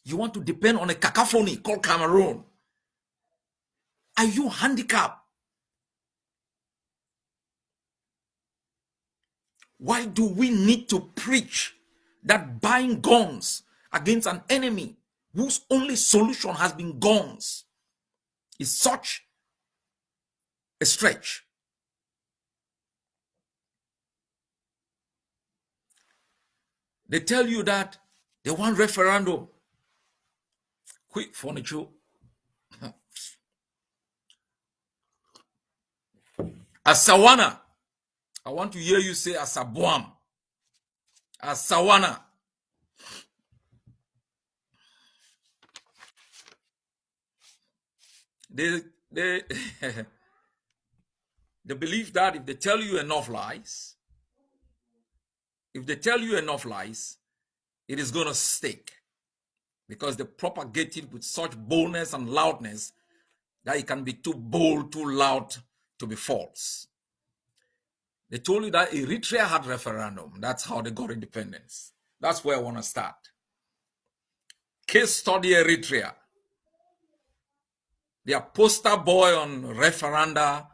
You want to depend on a cacophony called Cameroon. Are you handicapped? Why do we need to preach that buying guns against an enemy whose only solution has been guns is such a stretch? They tell you that they want referendum. Quick furniture. Asawana. I want to hear you say Asabuam. Asawana. They they believe that if they tell you enough lies, it is going to stick, because they propagate it with such boldness and loudness that it can be too bold, too loud to be false. They told you that Eritrea had referendum. That's how they got independence. That's where I want to start. Case study Eritrea. Their poster boy on referenda,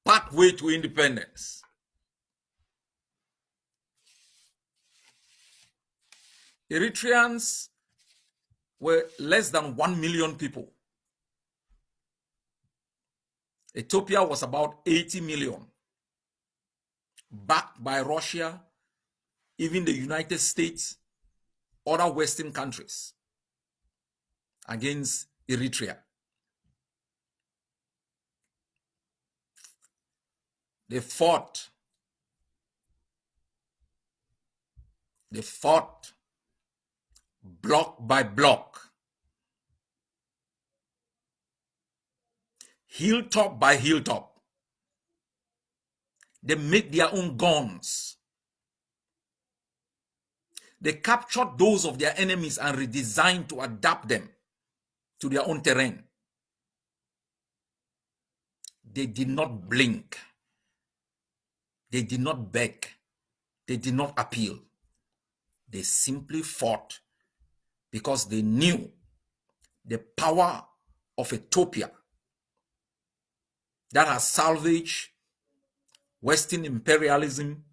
pathway to independence. Eritreans were less than 1 million people. Ethiopia was about 80 million. Backed by Russia, even the United States, other Western countries, against Eritrea. They fought. Block by block, hilltop by hilltop. They make their own guns. They captured those of their enemies and redesigned to adapt them to their own terrain. They did not blink. They did not beg. They did not appeal. They simply fought, because they knew the power of Ethiopia that has salvaged Western imperialism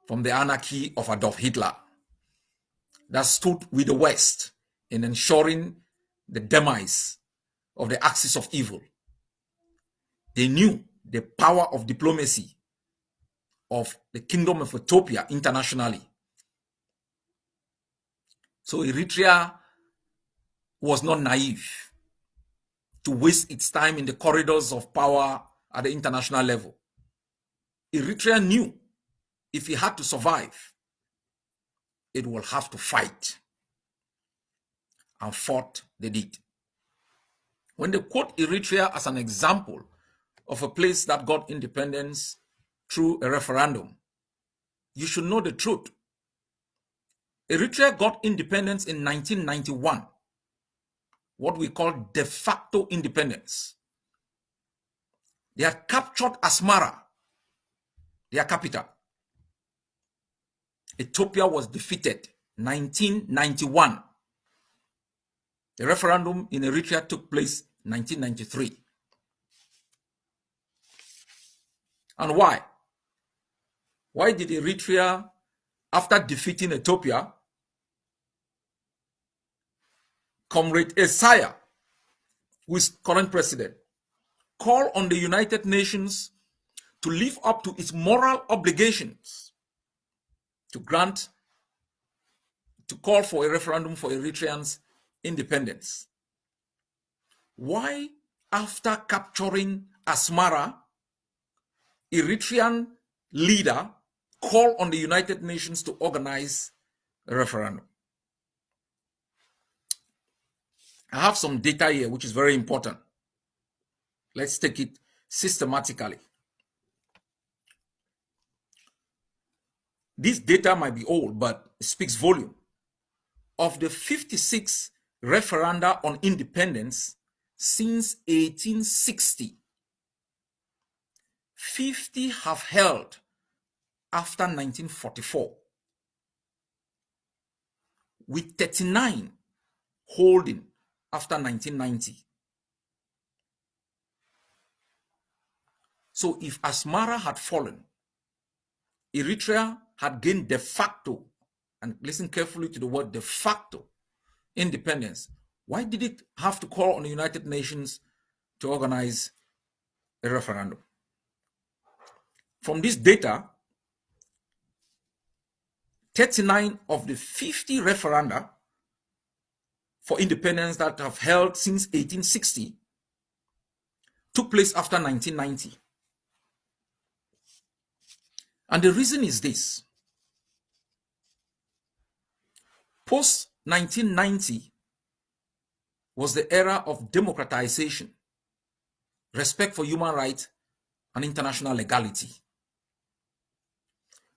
from the anarchy of Adolf Hitler, that stood with the West in ensuring the demise of the axis of evil. They knew the power of diplomacy of the Kingdom of Ethiopia internationally. So Eritrea was not naive to waste its time in the corridors of power at the international level. Eritrea knew if it had to survive, it will have to fight. And fought they did. When they quote Eritrea as an example of a place that got independence through a referendum, you should know the truth. Eritrea got independence in 1991, what we call de facto independence. They had captured Asmara, their capital. Ethiopia was defeated 1991. The referendum in Eritrea took place 1993. And why? Why did Eritrea, after defeating Ethiopia, Comrade Isaiah, who is current president, call on the United Nations to live up to its moral obligations to call for a referendum for Eritreans' independence? Why, after capturing Asmara, Eritrean leader call on the United Nations to organize a referendum? I have some data here which is very important. Let's take it systematically. This data might be old, but it speaks volume. Of the 56 referenda on independence since 1860, 50 have held after 1944, with 39 holding after 1990. So if Asmara had fallen, Eritrea had gained de facto, and listen carefully to the word de facto, independence. Why did it have to call on the United Nations to organize a referendum? From this data, 39 of the 50 referenda for independence that have held since 1860 took place after 1990. And the reason is this. Post 1990 was the era of democratization, respect for human rights, and international legality.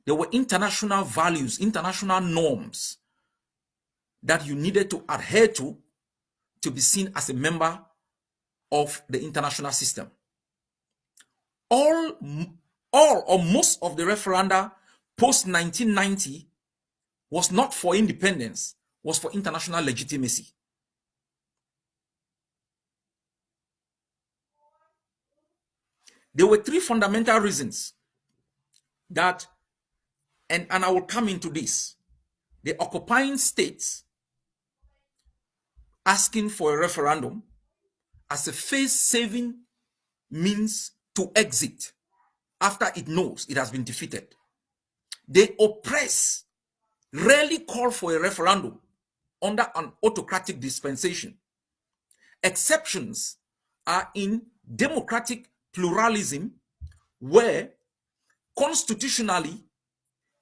There were international values, international norms that you needed to adhere to be seen as a member of the international system. All or most of the referenda post 1990 was not for independence, was for international legitimacy. There were three fundamental reasons that, and I will come into this. The occupying states asking for a referendum as a face-saving means to exit after it knows it has been defeated. They oppress, rarely call for a referendum under an autocratic dispensation. Exceptions are in democratic pluralism, where constitutionally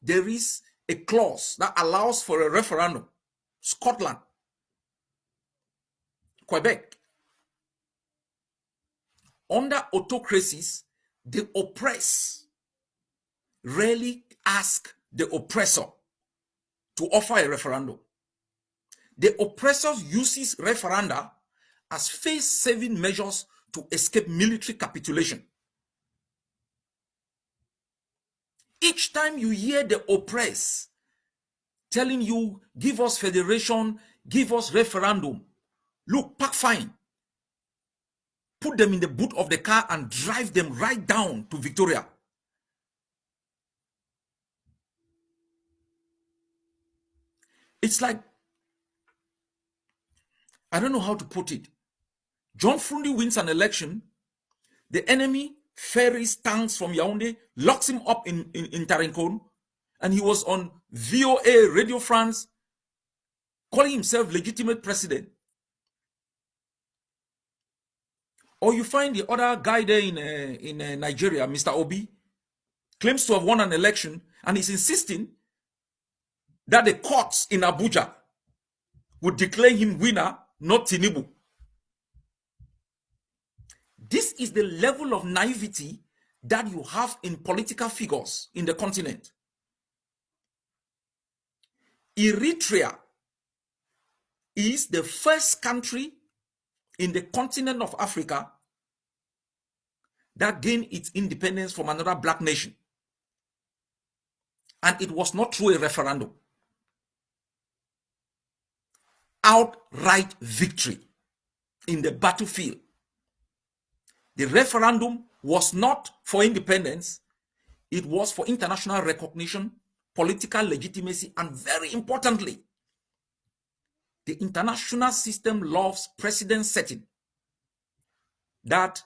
there is a clause that allows for a referendum. Scotland, Quebec. Under autocracies, the oppressed rarely ask the oppressor to offer a referendum. The oppressor uses referenda as face-saving measures to escape military capitulation. Each time you hear the oppressed telling you, give us federation, give us referendum, look, pack fine, put them in the boot of the car and drive them right down to Victoria. It's like, I don't know how to put it. John Frundi wins an election, the enemy ferries tanks from Yaoundé, locks him up in Tarinkon, and he was on VOA, Radio France, calling himself legitimate president. Or you find the other guy there in Nigeria, Mr. Obi, claims to have won an election, and is insisting that the courts in Abuja would declare him winner, not Tinubu. This is the level of naivety that you have in political figures in the continent. Eritrea is the first country in the continent of Africa that gained its independence from another black nation. And it was not through a referendum. Outright victory in the battlefield. The referendum was not for independence, it was for international recognition, political legitimacy, and very importantly, the international system loves precedent setting, that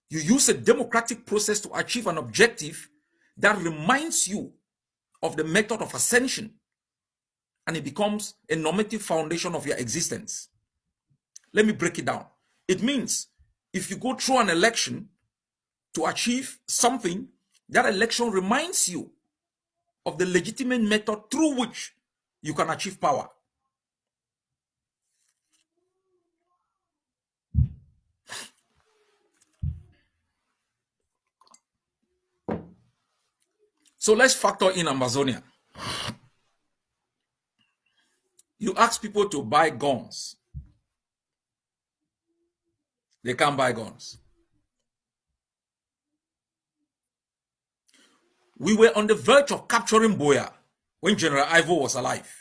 you use a democratic process to achieve an objective that reminds you of the method of ascension, and it becomes a normative foundation of your existence. Let me break it down. It means if you go through an election to achieve something, that election reminds you of the legitimate method through which you can achieve power. So let's factor in Ambazonia. You ask people to buy guns. They can't buy guns. We were on the verge of capturing Boya when General Ivo was alive.